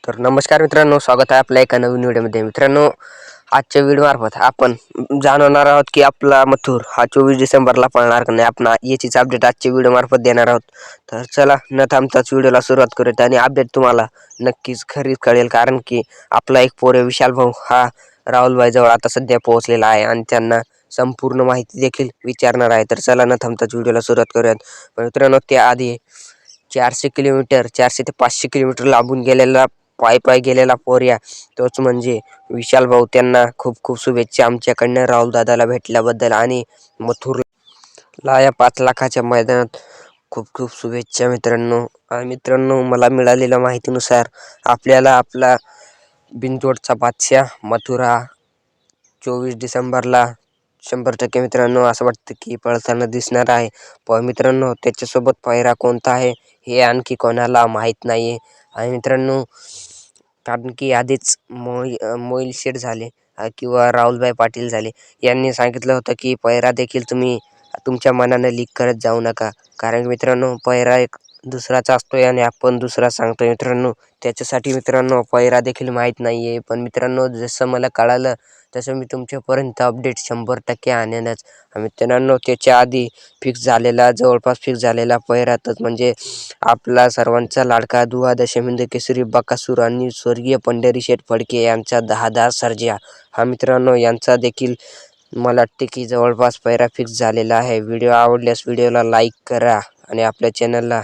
तर नमस्कार मित्रांनो, स्वागत आहे आपल्या एका नवीन व्हिडिओमध्ये. मित्रांनो, आजच्या व्हिडिओमार्फत आपण जाणवणार आहोत की आपला मथुर हा 24 डिसेंबरला पळणार का नाही. आपण याचीच अपडेट आजच्या व्हिडिओमार्फत देणार आहोत. तर चला न थांबताच व्हिडिओला सुरुवात करूयात आणि अपडेट तुम्हाला नक्कीच खरीच कळेल, कारण की आपला एक पोरे विशाल भाऊ हा राहुलभाई जवळ आता सध्या पोहोचलेला आहे आणि त्यांना संपूर्ण माहिती देखील विचारणार आहे. तर चला न थांबताच व्हिडिओला सुरुवात करूयात. पण मित्रांनो, त्याआधी 400 ते 500 किलोमीटर लांबून गेलेला पायी गेलेला पोर्या तोच म्हणजे विशाल भाऊ, त्यांना खूप खूप शुभेच्छा आमच्याकडनं राहुल दादाला भेटल्याबद्दल आणि मथुरला या 5 लाखाच्या मैदानात खूप खूप शुभेच्छा मित्रांनो. आणि मित्रांनो, मला मिळालेल्या माहितीनुसार आपल्याला आपला बिनजोडचा बादशाह मथुर हा 24 डिसेंबरला 100% मित्रांनो असं वाटतं की पळताना दिसणार आहे. पण मित्रांनो, त्याच्यासोबत पायरा कोणता आहे हे आणखी कोणाला माहीत नाही आहे. आणि मित्रांनो, कारण की आधीच मोहिल शेठ झाले किंवा राहुलभाई पाटील झाले यांनी सांगितलं होतं की पायरा देखील तुम्ही तुमच्या मनाने लीक करत जाऊ नका, कारण मित्रांनो पायरा एक दुसराचा असतोय आणि आपण दुसरा सांगतोय. मित्रांनो, त्याच्यासाठी मित्रांनो पायरा देखील माहीत नाही आहे. पण मित्रांनो, जसं मला कळालं तसं मी तुमच्यापर्यंत अपडेट 100% आणेनच. मित्रांनो, त्याच्या आधी जवळपास फिक्स झालेला पायरातच म्हणजे आपला सर्वांचा लाडका दुवा दशमिंद केसरी बकासूर आणि स्वर्गीय पंढरीशेठ फडके यांचा 10 सर्जा हा मित्रांनो यांचा देखील मला वाटते की जवळपास पायरा फिक्स झालेला आहे. व्हिडिओ आवडल्यास व्हिडिओला लाईक करा आणि आपल्या चॅनलला